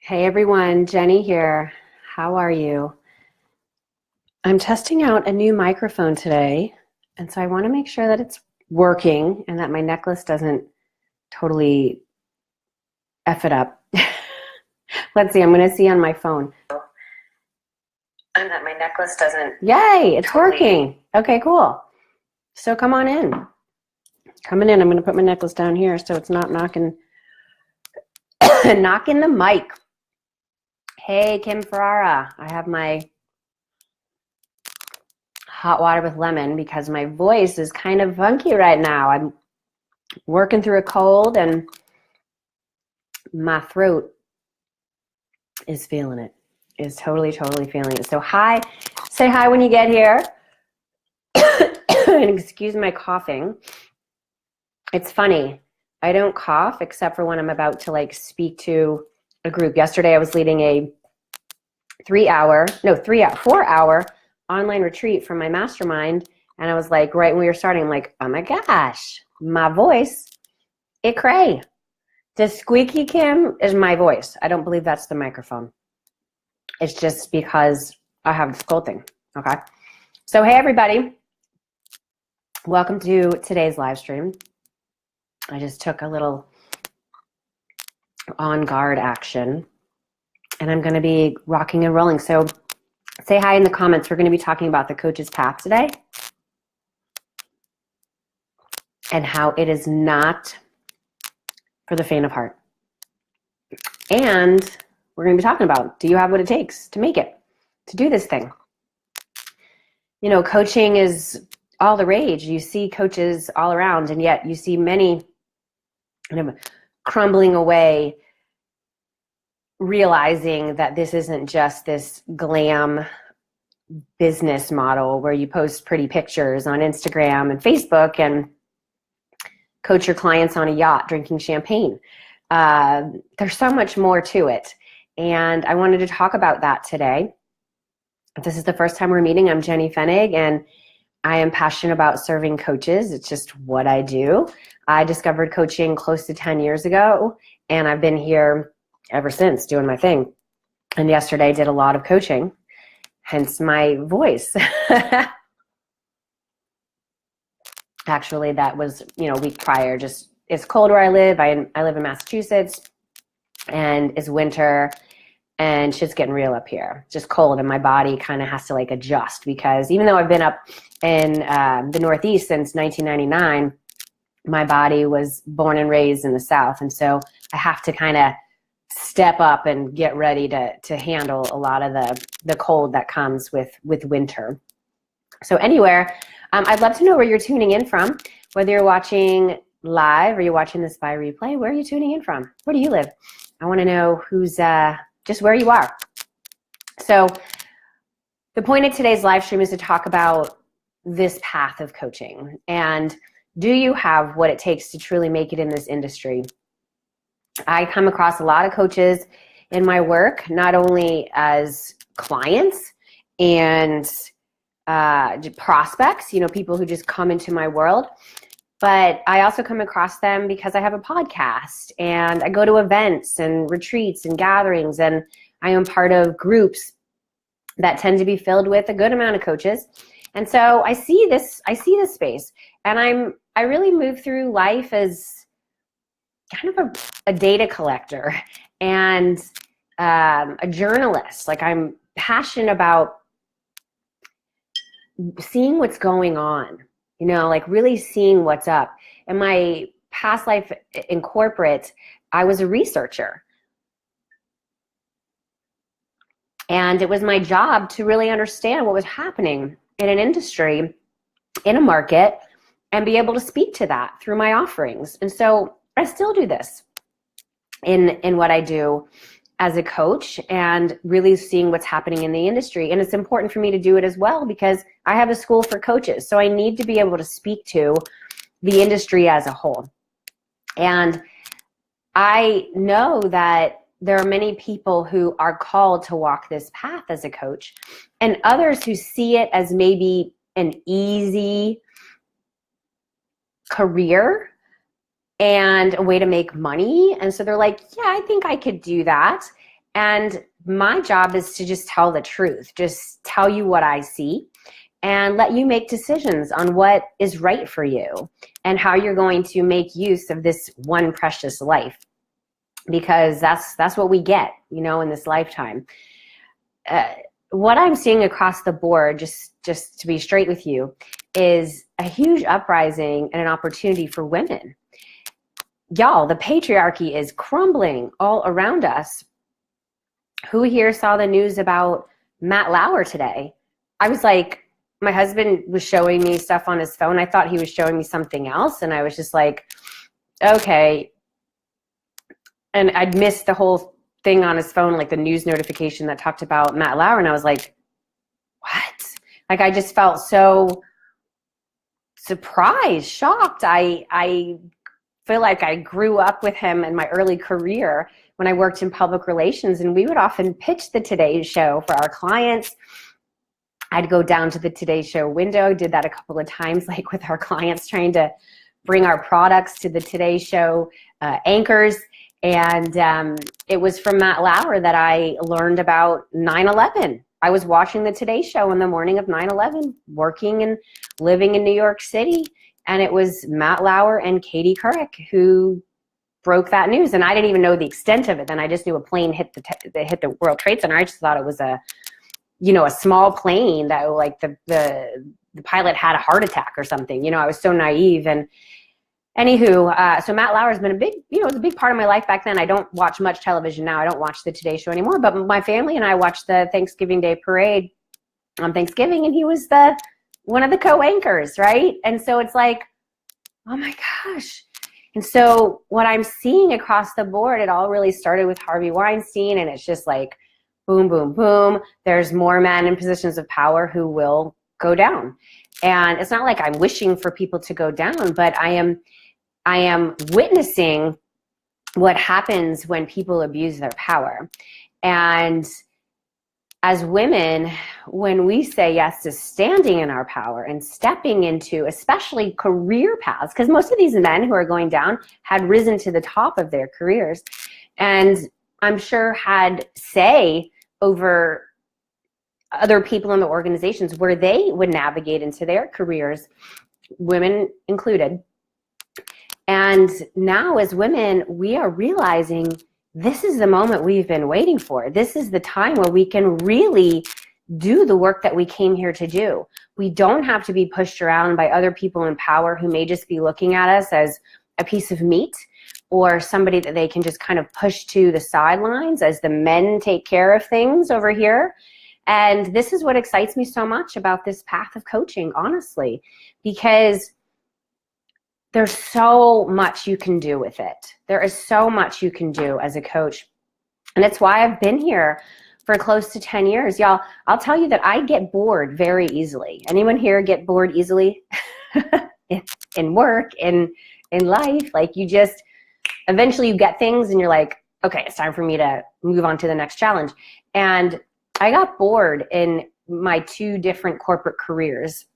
Hey everyone, Jenny here. How are you? I'm testing out a new microphone today, and so I want to make sure that it's working and that my necklace doesn't totally F it up. Let's see, I'm going to see on my phone. And that my necklace doesn't. Yay, it's working. Okay, cool. So come on in. Coming in, I'm going to put my necklace down here so it's not knocking knocking the mic. Hey, Kim Ferrara. I have my hot water with lemon because my voice is kind of funky right now. I'm working through a cold and my throat is feeling it, is totally feeling it. So hi, say hi when you get here. And excuse my coughing. It's funny, I don't cough except for when I'm about to speak to a group. Yesterday I was leading a 4-hour online retreat from my mastermind, and I was like, right when we were starting, I'm like, oh my gosh, my voice, it cray. The squeaky Kim is my voice. I don't believe that's the microphone. It's just because I have this cold thing, okay? So hey everybody, welcome to today's live stream. I just took a little on guard action, and I'm gonna be rocking and rolling. So say hi in the comments. We're going to be talking about the coach's path today and how it is not for the faint of heart. And we're going to be talking about, do you have what it takes to make it, to do this thing? You know, coaching is all the rage. You see coaches all around, and yet you see many kind of crumbling away, realizing that this isn't just this glam business model where you post pretty pictures on Instagram and Facebook and coach your clients on a yacht drinking champagne. There's so much more to it, and I wanted to talk about that today. If this is the first time we're meeting, I'm Jenny Fenig, and I am passionate about serving coaches. It's just what I do. I discovered coaching close to 10 years ago, and I've been here ever since doing my thing. And yesterday I did a lot of coaching, hence my voice. Actually, that was, a week prior. Just, it's cold where I live. I live in Massachusetts, and it's winter, and shit's getting real up here. Just cold, and my body kind of has to adjust, because even though I've been up in the Northeast since 1999, my body was born and raised in the South, and so I have to kind of step up and get ready to handle a lot of the cold that comes with winter. So anywhere, I'd love to know where you're tuning in from, whether you're watching live or you're watching this by replay. Where are you tuning in from? Where do you live? I want to know who's just where you are. So the point of today's live stream is to talk about this path of coaching, and do you have what it takes to truly make it in this industry? I come across a lot of coaches in my work, not only as clients and prospects, people who just come into my world, but I also come across them because I have a podcast, and I go to events and retreats and gatherings, and I am part of groups that tend to be filled with a good amount of coaches. And so I see this space, and I really move through life as kind of a data collector and a journalist. I'm passionate about seeing what's going on, really seeing what's up. In my past life in corporate, I was a researcher. And it was my job to really understand what was happening in an industry, in a market, and be able to speak to that through my offerings. And so I still do this in what I do as a coach, and really seeing what's happening in the industry. And it's important for me to do it as well, because I have a school for coaches. So I need to be able to speak to the industry as a whole. And I know that there are many people who are called to walk this path as a coach, and others who see it as maybe an easy career and a way to make money. And so they're like, yeah, I think I could do that. And my job is to just tell the truth, just tell you what I see and let you make decisions on what is right for you and how you're going to make use of this one precious life, because that's what we get, you know, in this lifetime. What I'm seeing across the board, just to be straight with you, is a huge uprising and an opportunity for women. Y'all, the patriarchy is crumbling all around us. Who here saw the news about Matt Lauer today? I was like, my husband was showing me stuff on his phone. I thought he was showing me something else. And I was just like, okay. And I'd missed the whole thing on his phone, like the news notification that talked about Matt Lauer. And I was like, what? Like, I just felt so surprised, shocked. I feel like I grew up with him in my early career when I worked in public relations, and we would often pitch the Today Show for our clients. I'd go down to the Today Show window, did that a couple of times, like with our clients, trying to bring our products to the Today Show anchors. And it was from Matt Lauer that I learned about 9/11. I was watching the Today Show on the morning of 9/11, working and living in New York City. And it was Matt Lauer and Katie Couric who broke that news. And I didn't even know the extent of it. Then I just knew a plane hit the World Trade Center. I just thought it was a small plane that, like, the pilot had a heart attack or something. You know, I was so naive. And anywho, so Matt Lauer has been it was a big part of my life back then. I don't watch much television now. I don't watch the Today Show anymore. But my family and I watched the Thanksgiving Day parade on Thanksgiving, and he was one of the co-anchors, right? And so it's like, oh my gosh. And so what I'm seeing across the board, it all really started with Harvey Weinstein, and it's just like, boom, boom, boom. There's more men in positions of power who will go down. And it's not like I'm wishing for people to go down, but I am witnessing what happens when people abuse their power. And as women, when we say yes to standing in our power and stepping into especially career paths, because most of these men who are going down had risen to the top of their careers, and I'm sure had say over other people in the organizations where they would navigate into their careers, women included. And now as women, we are realizing this is the moment we've been waiting for. This is the time where we can really do the work that we came here to do. We don't have to be pushed around by other people in power who may just be looking at us as a piece of meat or somebody that they can just kind of push to the sidelines as the men take care of things over here. And this is what excites me so much about this path of coaching, honestly, because there's so much you can do with it. There is so much you can do as a coach. And it's why I've been here for close to 10 years. Y'all, I'll tell you that I get bored very easily. Anyone here get bored easily? In work, in life? Like, you just, eventually you get things and you're like, okay, it's time for me to move on to the next challenge. And I got bored in my 2 different corporate careers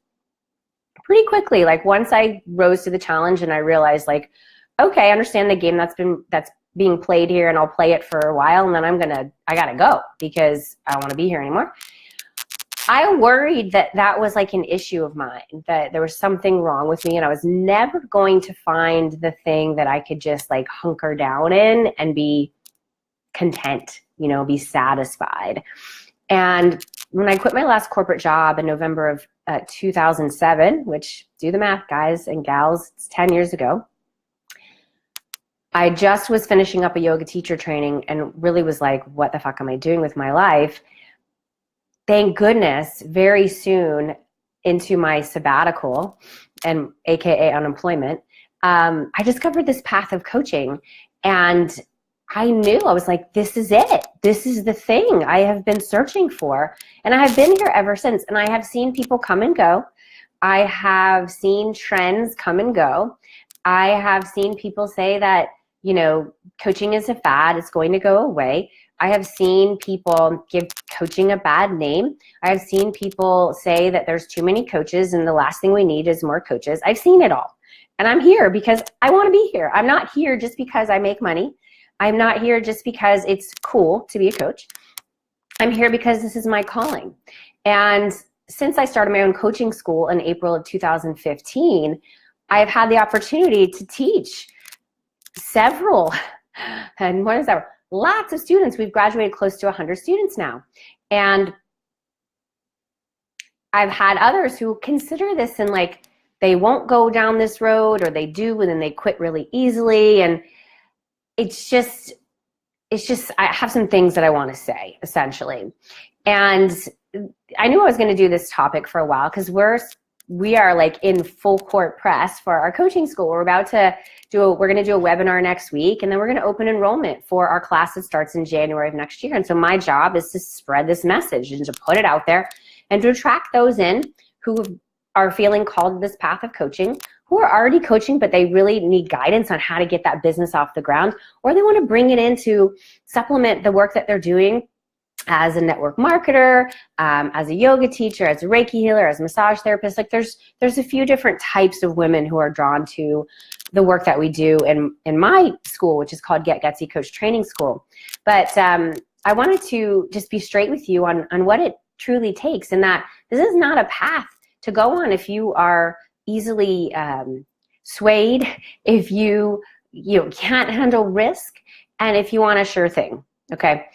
pretty quickly. Like, once I rose to the challenge and I realized, like, okay, I understand the game that's being played here, and I'll play it for a while, and then I gotta go because I don't want to be here anymore. I worried that was like an issue of mine, that there was something wrong with me, and I was never going to find the thing that I could just like hunker down in and be content, be satisfied. And when I quit my last corporate job in November of 2007, which, do the math, guys and gals, it's 10 years ago, I just was finishing up a yoga teacher training and really was like, what the fuck am I doing with my life? Thank goodness, very soon into my sabbatical, and AKA unemployment, I discovered this path of coaching. And I knew, I was like, this is it. This is the thing I have been searching for. And I have been here ever since. And I have seen people come and go. I have seen trends come and go. I have seen people say that, coaching is a fad. It's going to go away. I have seen people give coaching a bad name. I have seen people say that there's too many coaches and the last thing we need is more coaches. I've seen it all. And I'm here because I want to be here. I'm not here just because I make money. I'm not here just because it's cool to be a coach. I'm here because this is my calling. And since I started my own coaching school in April of 2015, I've had the opportunity to teach several, and what is that? Lots of students. We've graduated close to 100 students now. And I've had others who consider this and like, they won't go down this road, or they do and then they quit really easily. And it's just, I have some things that I want to say, essentially. And I knew I was going to do this topic for a while because we are like in full court press for our coaching school. We're going to do a webinar next week, and then we're going to open enrollment for our class that starts in January of next year. And so my job is to spread this message and to put it out there and to attract those in who are feeling called to this path of coaching, who are already coaching, but they really need guidance on how to get that business off the ground, or they want to bring it in to supplement the work that they're doing as a network marketer, as a yoga teacher, as a Reiki healer, as a massage therapist. Like there's a few different types of women who are drawn to the work that we do in my school, which is called Get Gutsy Coach Training School. But I wanted to just be straight with you on what it truly takes, and that this is not a path to go on if you are easily swayed, if you can't handle risk, and if you want a sure thing, okay?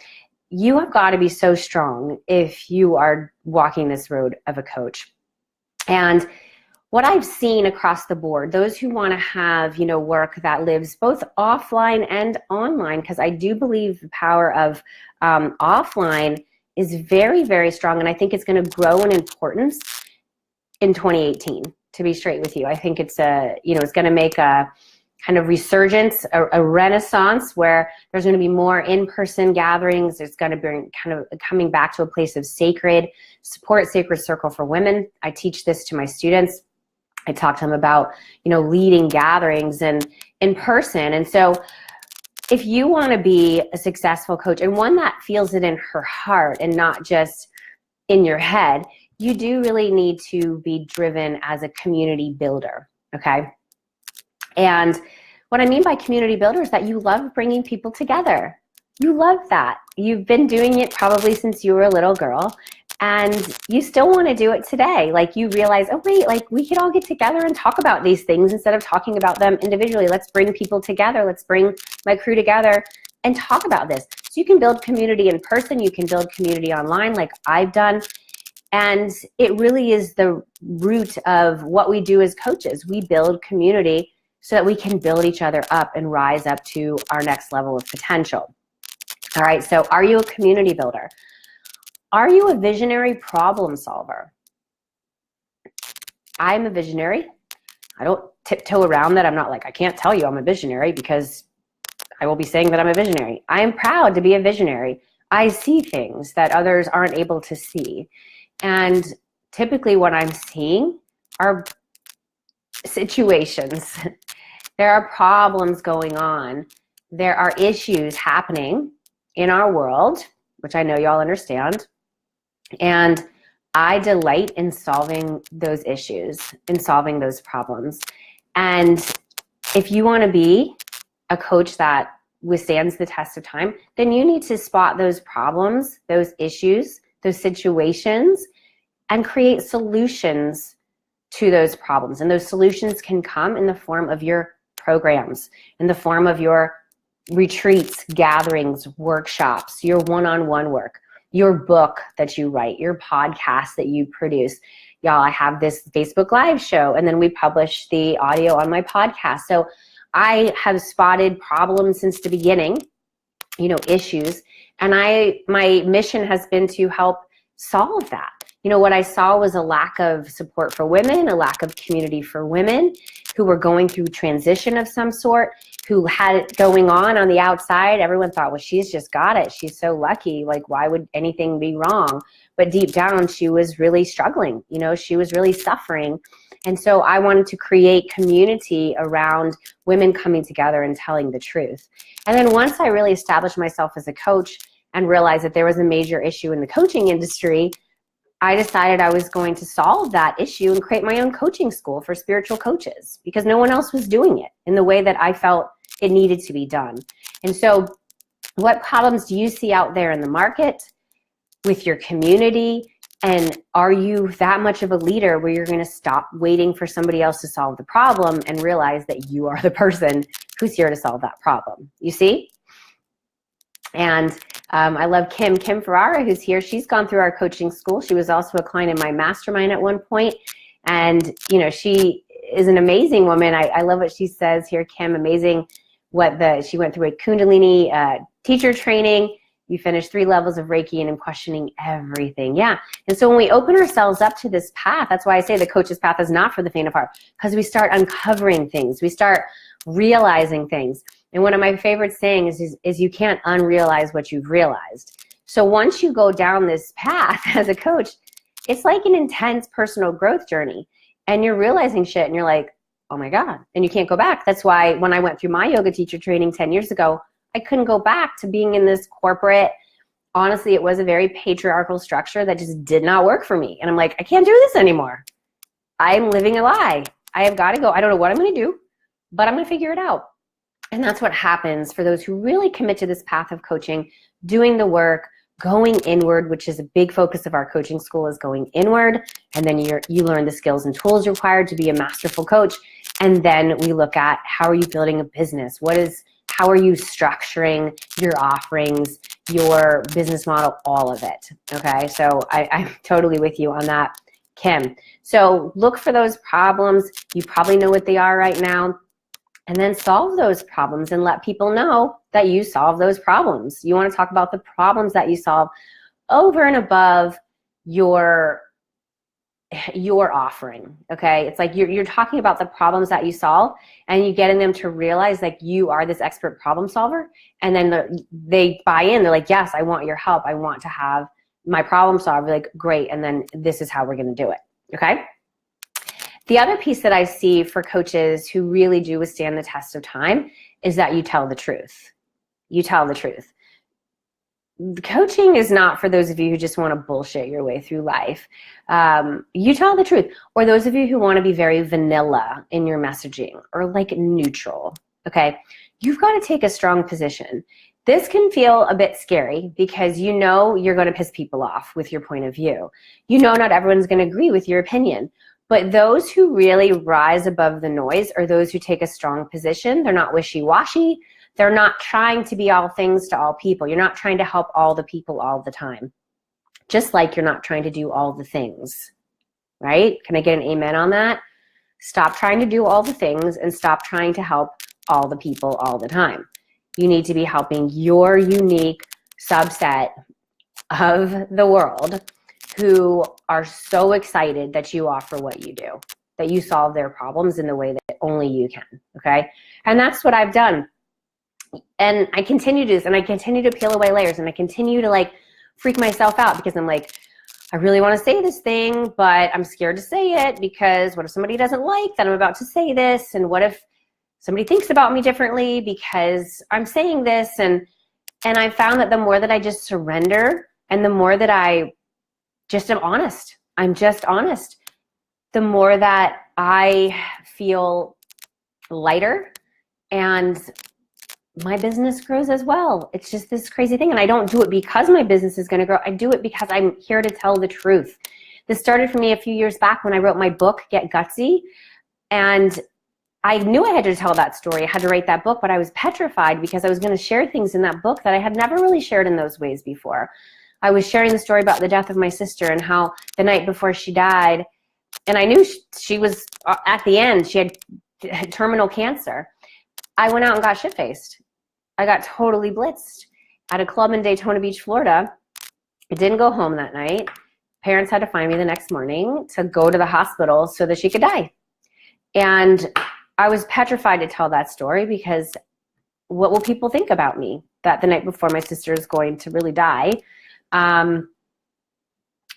You have got to be so strong if you are walking this road of a coach. And what I've seen across the board, those who want to have, work that lives both offline and online, because I do believe the power of offline is very, very strong. And I think it's going to grow in importance in 2018, to be straight with you. I think it's it's going to make a kind of resurgence, a renaissance, where there's going to be more in-person gatherings. There's going to be kind of coming back to a place of sacred support, sacred circle for women. I teach this to my students. I talk to them about, leading gatherings and in person. And so if you want to be a successful coach, and one that feels it in her heart and not just in your head, you do really need to be driven as a community builder, okay? And what I mean by community builder is that you love bringing people together. You love that. You've been doing it probably since you were a little girl, and you still want to do it today. Like you realize, oh wait, like we could all get together and talk about these things instead of talking about them individually. Let's bring people together. Let's bring my crew together and talk about this. So you can build community in person. You can build community online like I've done. And it really is the root of what we do as coaches. We build community so that we can build each other up and rise up to our next level of potential. All right, so are you a community builder? Are you a visionary problem solver? I'm a visionary. I don't tiptoe around that. I'm not like, I can't tell you I'm a visionary, because I will be saying that I'm a visionary. I am proud to be a visionary. I see things that others aren't able to see. And typically what I'm seeing are situations. There are problems going on. There are issues happening in our world, which I know y'all understand. And I delight in solving those issues, in solving those problems. And if you want to be a coach that withstands the test of time, then you need to spot those problems, those issues, those situations, and create solutions to those problems. And those solutions can come in the form of your programs, in the form of your retreats, gatherings, workshops, your one-on-one work, your book that you write, your podcast that you produce. Y'all, I have this Facebook Live show, and then we publish the audio on my podcast. So I have spotted problems since the beginning, issues, and my mission has been to help solve that. What I saw was a lack of support for women, a lack of community for women who were going through transition of some sort, who had it going on the outside. Everyone thought, well, she's just got it. She's so lucky. Like, why would anything be wrong? But deep down, she was really struggling. She was really suffering. And so I wanted to create community around women coming together and telling the truth. And then once I really established myself as a coach and realized that there was a major issue in the coaching industry, I decided I was going to solve that issue and create my own coaching school for spiritual coaches, because no one else was doing it in the way that I felt it needed to be done. And so What problems do you see out there in the market, with your community? And are you that much of a leader where you're going to stop waiting for somebody else to solve the problem and realize that you are the person who's here to solve that problem? You see? And I love Kim Ferrara, who's here. She's gone through our coaching school. She was also a client in my mastermind at one point. And, you know, she is an amazing woman. I love what she says here, Kim. Amazing she went through a Kundalini teacher training. You finished 3 levels of Reiki, and I'm questioning everything. Yeah. And so when we open ourselves up to this path, that's why I say the coach's path is not for the faint of heart, because we start uncovering things. We start realizing things. And one of my favorite sayings is you can't unrealize what you've realized. So once you go down this path as a coach, it's like an intense personal growth journey. And you're realizing shit and you're like, oh my God, and you can't go back. That's why when I went through my yoga teacher training 10 years ago, I couldn't go back to being in this corporate, honestly, it was a very patriarchal structure that just did not work for me. And I'm like, I can't do this anymore. I'm living a lie. I have got to go. I don't know what I'm going to do, but I'm going to figure it out. And that's what happens for those who really commit to this path of coaching, doing the work, going inward, which is a big focus of our coaching school, is going inward. And then you learn the skills and tools required to be a masterful coach. And then we look at, how are you building a business? How are you structuring your offerings, your business model, all of it, okay? So I'm totally with you on that, Kim. So look for those problems. You probably know what they are right now. And then solve those problems and let people know that you solve those problems. You want to talk about the problems that you solve over and above your offering, okay? It's like you're talking about the problems that you solve, and you getting them to realize like you are this expert problem solver, and then they buy in. They're like, yes, I want your help. I want to have my problem solver. Like, great, and then this is how we're going to do it, okay? The other piece that I see for coaches who really do withstand the test of time is that you tell the truth. You tell the truth. Coaching is not for those of you who just want to bullshit your way through life. You tell the truth. Or those of you who want to be very vanilla in your messaging, or like neutral, okay? You've got to take a strong position. This can feel a bit scary because you know you're going to piss people off with your point of view. You know not everyone's going to agree with your opinion. But those who really rise above the noise are those who take a strong position. They're not wishy-washy. They're not trying to be all things to all people. You're not trying to help all the people all the time. Just like you're not trying to do all the things, right? Can I get an amen on that? Stop trying to do all the things and stop trying to help all the people all the time. You need to be helping your unique subset of the world who are so excited that you offer what you do, that you solve their problems in the way that only you can, okay? And that's what I've done. And I continue to do this, and I continue to peel away layers, and I continue to like freak myself out because I'm like, I really want to say this thing, but I'm scared to say it because what if somebody doesn't like that I'm about to say this? And what if somebody thinks about me differently because I'm saying this? And I found that the more that I just surrender, and the more that I just am honest, I'm just honest, the more that I feel lighter, and my business grows as well. It's just this crazy thing. And I don't do it because my business is going to grow. I do it because I'm here to tell the truth. This started for me a few years back when I wrote my book, Get Gutsy. And I knew I had to tell that story. I had to write that book, but I was petrified because I was going to share things in that book that I had never really shared in those ways before. I was sharing the story about the death of my sister and how the night before she died, and I knew she was at the end, she had terminal cancer. I went out and got shit-faced. I got totally blitzed at a club in Daytona Beach, Florida. I didn't go home that night. Parents had to find me the next morning to go to the hospital so that she could die. And I was petrified to tell that story because what will people think about me? That the night before my sister is going to really die.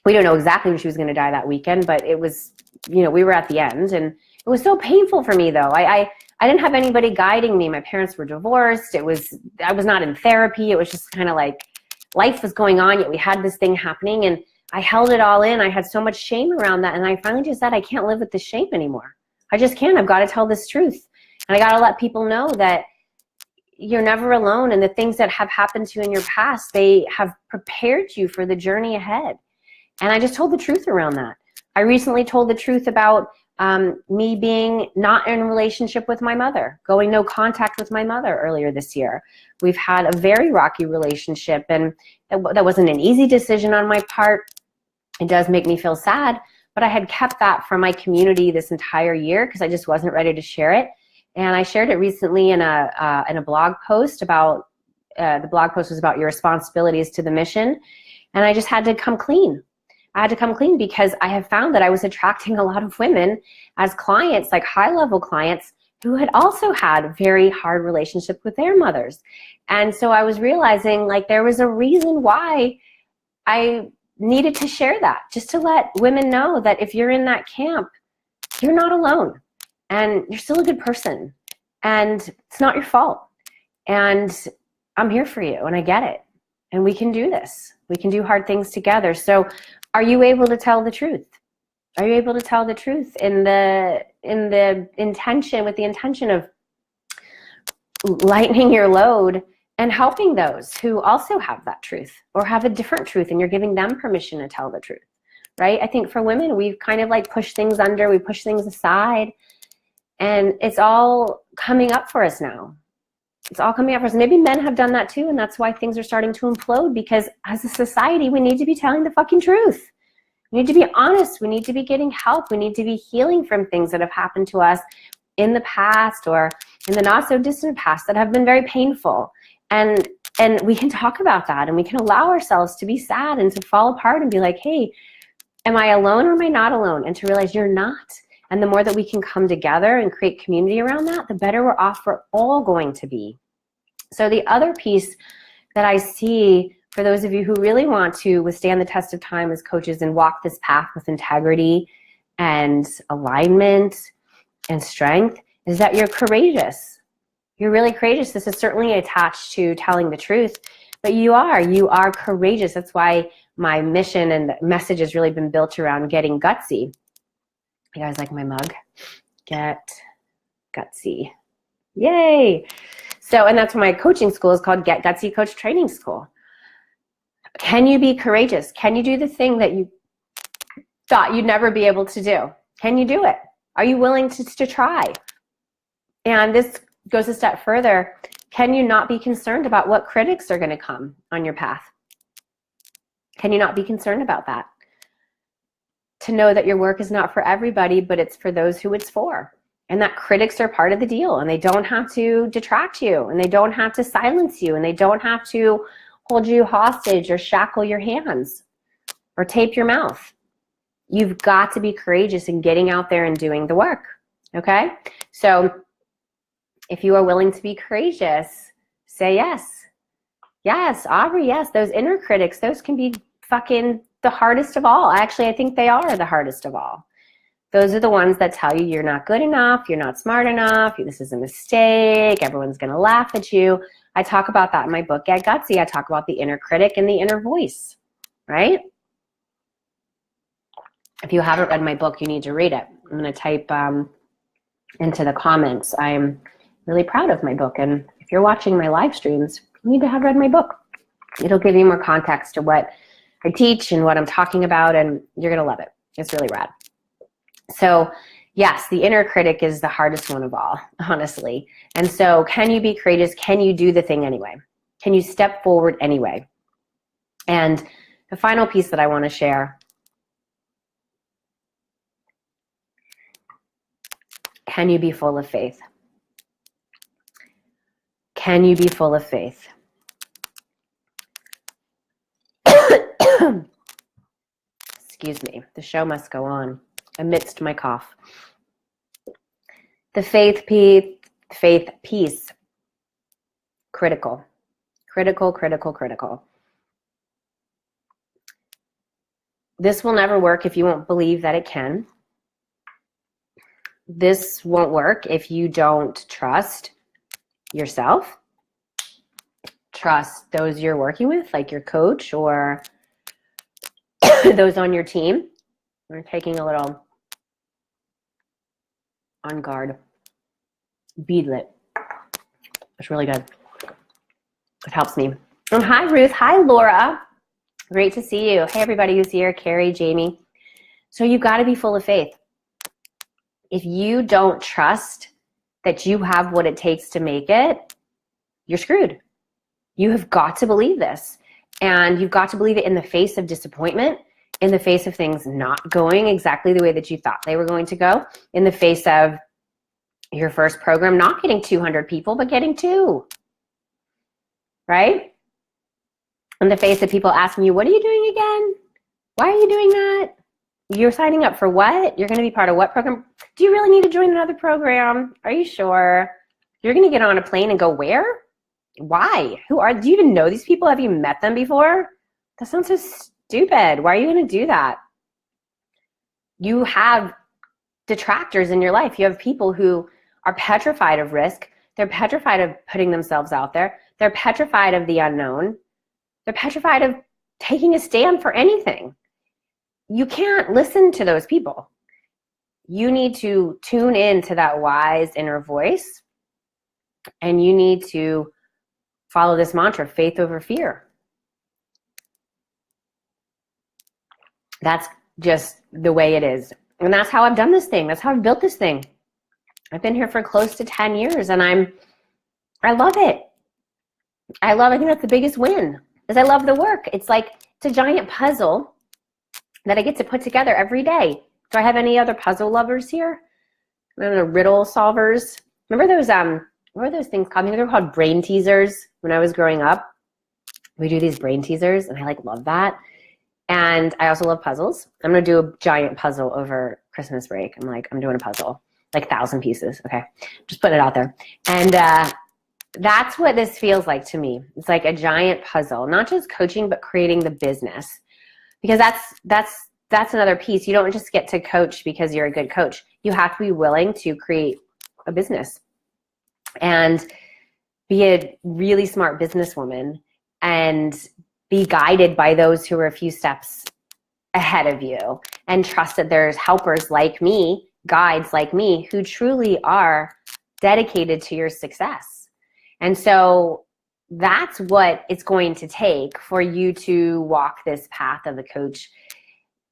We don't know exactly when she was going to die that weekend, but it was, you know, we were at the end, and it was so painful for me though. I didn't have anybody guiding me. My parents were divorced. I was not in therapy. It was just kind of like life was going on, yet we had this thing happening, and I held it all in. I had so much shame around that, and I finally just said, I can't live with this shame anymore. I just can't. I've got to tell this truth, and I got to let people know that you're never alone. And the things that have happened to you in your past, they have prepared you for the journey ahead. And I just told the truth around that. I recently told the truth about me being not in a relationship with my mother, going no contact with my mother earlier this year. We've had a very rocky relationship, and that wasn't an easy decision on my part. It does make me feel sad, but I had kept that from my community this entire year because I just wasn't ready to share it. And I shared it recently in a blog post about, the blog post was about your responsibilities to the mission. And I just had to come clean. I had to come clean because I have found that I was attracting a lot of women as clients, like high-level clients, who had also had very hard relationship with their mothers. And so I was realizing like there was a reason why I needed to share that, just to let women know that if you're in that camp, you're not alone and you're still a good person and it's not your fault. And I'm here for you and I get it. And we can do this. We can do hard things together. So are you able to tell the truth? Are you able to tell the truth in the intention, with the intention of lightening your load and helping those who also have that truth or have a different truth, and you're giving them permission to tell the truth, right? I think for women, we've kind of like pushed things under, we push things aside, and it's all coming up for us now. It's all coming up for us. Maybe men have done that too, and that's why things are starting to implode, because as a society, we need to be telling the fucking truth. We need to be honest. We need to be getting help. We need to be healing from things that have happened to us in the past or in the not so distant past that have been very painful. And we can talk about that, and we can allow ourselves to be sad and to fall apart and be like, hey, am I alone or am I not alone? And to realize you're not. And the more that we can come together and create community around that, the better we're off we're all going to be. So the other piece that I see for those of you who really want to withstand the test of time as coaches and walk this path with integrity and alignment and strength is that you're courageous. You're really courageous. This is certainly attached to telling the truth, but you are courageous. That's why my mission and the message has really been built around getting gutsy. You guys like my mug? Get gutsy. Yay. So, and that's why my coaching school is called Get Gutsy Coach Training School. Can you be courageous? Can you do the thing that you thought you'd never be able to do? Can you do it? Are you willing to try? And this goes a step further. Can you not be concerned about what critics are going to come on your path? Can you not be concerned about that? To know that your work is not for everybody, but it's for those who it's for. And that critics are part of the deal, and they don't have to detract you, and they don't have to silence you, and they don't have to hold you hostage or shackle your hands or tape your mouth. You've got to be courageous in getting out there and doing the work, okay? So if you are willing to be courageous, say yes. Yes, Aubrey, yes, those inner critics, those can be fucking the hardest of all. Actually, I think they are the hardest of all. Those are the ones that tell you you're not good enough, you're not smart enough, this is a mistake, everyone's gonna laugh at you. I talk about that in my book, Get Gutsy. I talk about the inner critic and the inner voice, right? If you haven't read my book, you need to read it. I'm gonna type into the comments. I'm really proud of my book, and if you're watching my live streams, you need to have read my book. It'll give you more context to what I teach and what I'm talking about, and you're gonna love it. It's really rad. So yes, the inner critic is the hardest one of all, honestly. And so can you be courageous? Can you do the thing anyway? Can you step forward anyway? And the final piece that I want to share, can you be full of faith? Can you be full of faith? Excuse me, the show must go on amidst my cough. The faith piece, critical, critical, critical, critical. This will never work if you won't believe that it can. This won't work if you don't trust yourself, trust those you're working with, like your coach or those on your team. We're taking a little On Guard Beadlet. It's really good. It helps me. And hi, Ruth. Hi, Laura. Great to see you. Hey, everybody who's here. Carrie, Jamie. So you've got to be full of faith. If you don't trust that you have what it takes to make it, you're screwed. You have got to believe this. And you've got to believe it in the face of disappointment, in the face of things not going exactly the way that you thought they were going to go, in the face of your first program not getting 200 people, but getting 2, right? In the face of people asking you, what are you doing again? Why are you doing that? You're signing up for what? You're going to be part of what program? Do you really need to join another program? Are you sure? You're going to get on a plane and go where? Why? Do you even know these people? Have you met them before? That sounds so stupid. Why are you going to do that? You have detractors in your life. You have people who are petrified of risk. They're petrified of putting themselves out there. They're petrified of the unknown. They're petrified of taking a stand for anything. You can't listen to those people. You need to tune in to that wise inner voice, and you need to follow this mantra, faith over fear. That's just the way it is. And that's how I've done this thing. That's how I've built this thing. I've been here for close to 10 years, and I love it. I think that's the biggest win, is I love the work. It's a giant puzzle that I get to put together every day. Do I have any other puzzle lovers here? The riddle solvers. Remember those, what were those things called? I mean, they were called brain teasers when I was growing up. We do these brain teasers, and I love that. And I also love puzzles. I'm going to do a giant puzzle over Christmas break. I'm doing a puzzle, 1,000 pieces. Okay, just putting it out there. And that's what this feels like to me. It's like a giant puzzle, not just coaching, but creating the business. Because that's another piece. You don't just get to coach because you're a good coach. You have to be willing to create a business and be a really smart businesswoman and be guided by those who are a few steps ahead of you, and trust that there's helpers like me, guides like me, who truly are dedicated to your success. And so that's what it's going to take for you to walk this path of the coach.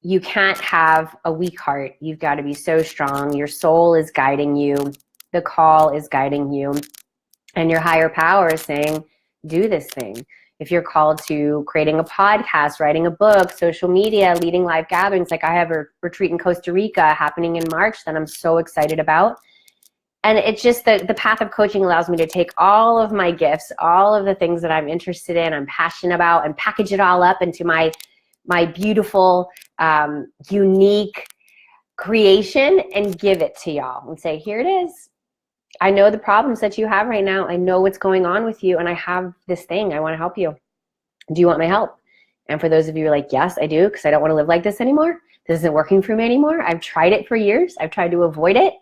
You can't have a weak heart. You've got to be so strong. Your soul is guiding you. The call is guiding you. And your higher power is saying, do this thing. If you're called to creating a podcast, writing a book, social media, leading live gatherings, like I have a retreat in Costa Rica happening in March that I'm so excited about. And it's just the path of coaching allows me to take all of my gifts, all of the things that I'm interested in, I'm passionate about, and package it all up into my beautiful, unique creation and give it to y'all and say, here it is. I know the problems that you have right now. I know what's going on with you, and I have this thing. I want to help you. Do you want my help? And for those of you who are like, yes, I do, because I don't want to live like this anymore. This isn't working for me anymore. I've tried it for years. I've tried to avoid it.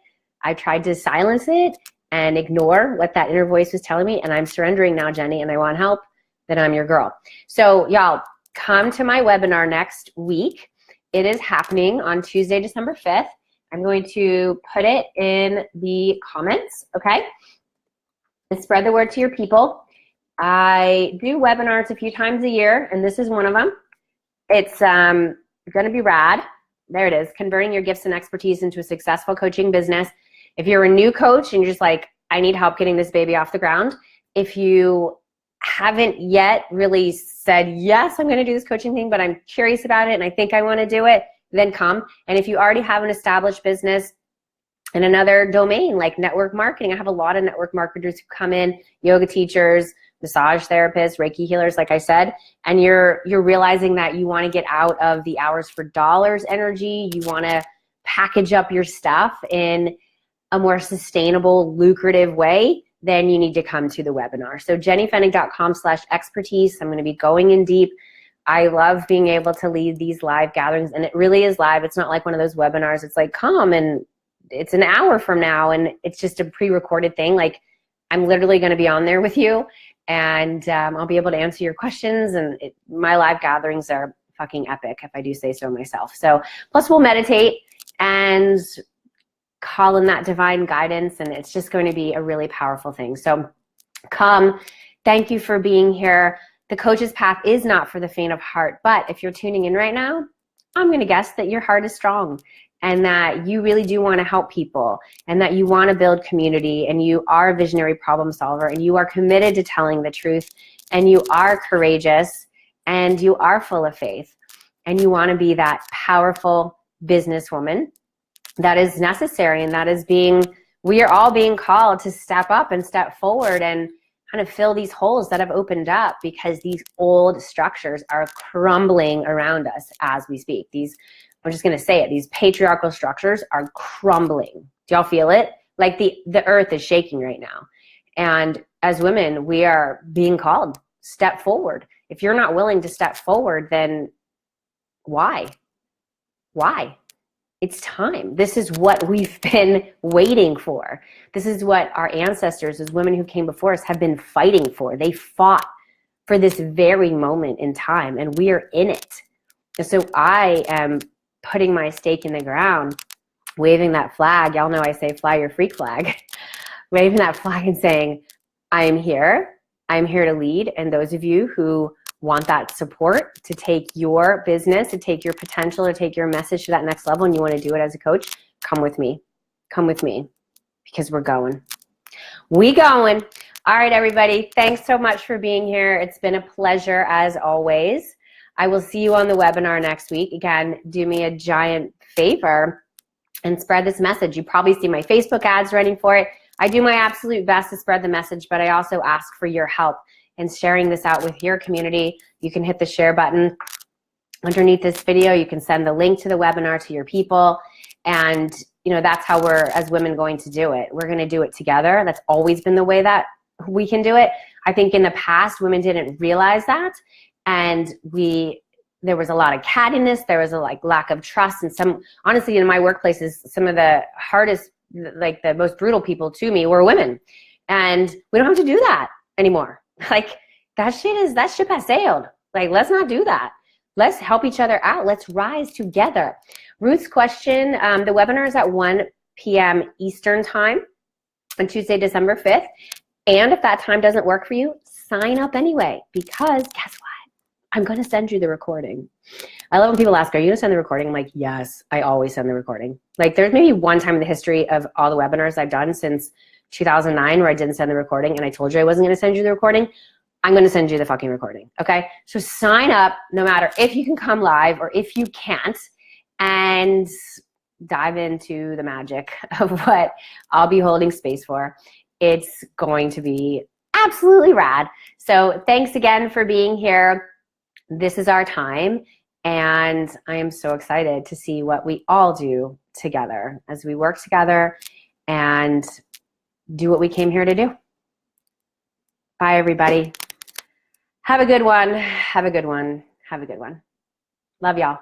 I tried to silence it and ignore what that inner voice was telling me, and I'm surrendering now, Jenny, and I want help. Then I'm your girl. So y'all, come to my webinar next week. It is happening on Tuesday, December 5th. I'm going to put it in the comments, okay? And spread the word to your people. I do webinars a few times a year, and this is one of them. It's going to be rad. There it is, converting your gifts and expertise into a successful coaching business. If you're a new coach and you're just like, I need help getting this baby off the ground. If you haven't yet really said, yes, I'm going to do this coaching thing, but I'm curious about it and I think I want to do it, then come. And if you already have an established business in another domain like network marketing, I have a lot of network marketers who come in, yoga teachers, massage therapists, Reiki healers, like I said, and you're realizing that you want to get out of the hours for dollars energy. You want to package up your stuff in a more sustainable, lucrative way, then you need to come to the webinar. So jennyfennig.com/expertise. I'm going to be going in deep. I love being able to lead these live gatherings, and it really is live. It's not like one of those webinars. It's like, come, and it's an hour from now, and it's just a pre-recorded thing. Like, I'm literally going to be on there with you, and I'll be able to answer your questions, and my live gatherings are fucking epic, if I do say so myself. So, plus we'll meditate and call in that divine guidance, and it's just going to be a really powerful thing. So come. Thank you for being here. The coach's path is not for the faint of heart, but if you're tuning in right now, I'm going to guess that your heart is strong and that you really do want to help people and that you want to build community and you are a visionary problem solver and you are committed to telling the truth and you are courageous and you are full of faith and you want to be that powerful businesswoman that is necessary and that is we are all being called to step up and step forward and kind of fill these holes that have opened up because these old structures are crumbling around us as we speak. I'm just going to say it, these patriarchal structures are crumbling. Do y'all feel it? Like the earth is shaking right now. And as women, we are being called, step forward. If you're not willing to step forward, then why? Why? It's time. This is what we've been waiting for. This is what our ancestors, as women who came before us, have been fighting for. They fought for this very moment in time, and we are in it. And so I am putting my stake in the ground, waving that flag. Y'all know I say fly your freak flag. Waving that flag and saying, I'm here. I'm here to lead. And those of you who want that support to take your business, to take your potential, or take your message to that next level, and you want to do it as a coach, come with me. Come with me because we're going. We going. All right, everybody. Thanks so much for being here. It's been a pleasure as always. I will see you on the webinar next week. Again, do me a giant favor and spread this message. You probably see my Facebook ads running for it. I do my absolute best to spread the message, but I also ask for your help in sharing this out with your community. You can hit the share button underneath this video. You can send the link to the webinar to your people. And that's how we're, as women, going to do it. We're going to do it together. That's always been the way that we can do it. I think in the past, women didn't realize that. And there was a lot of cattiness. There was a lack of trust. And honestly, in my workplaces, some of the hardest, the most brutal people to me were women. And we don't have to do that anymore. That ship has sailed. Let's not do that. Let's help each other out. Let's rise together. Ruth's question, the webinar is at 1 p.m. Eastern time on Tuesday, December 5th. And if that time doesn't work for you, sign up anyway, because guess what? I'm going to send you the recording. I love when people ask, are you going to send the recording? I'm like, yes, I always send the recording. There's maybe one time in the history of all the webinars I've done since 2009 where I didn't send the recording and I told you I wasn't going to send you the recording. I'm going to send you the fucking recording, okay? So sign up no matter if you can come live or if you can't, and dive into the magic of what I'll be holding space for. It's going to be absolutely rad. So thanks again for being here. This is our time, and I am so excited to see what we all do together as we work together and do what we came here to do. Bye, everybody. Have a good one. Have a good one. Have a good one. Love y'all.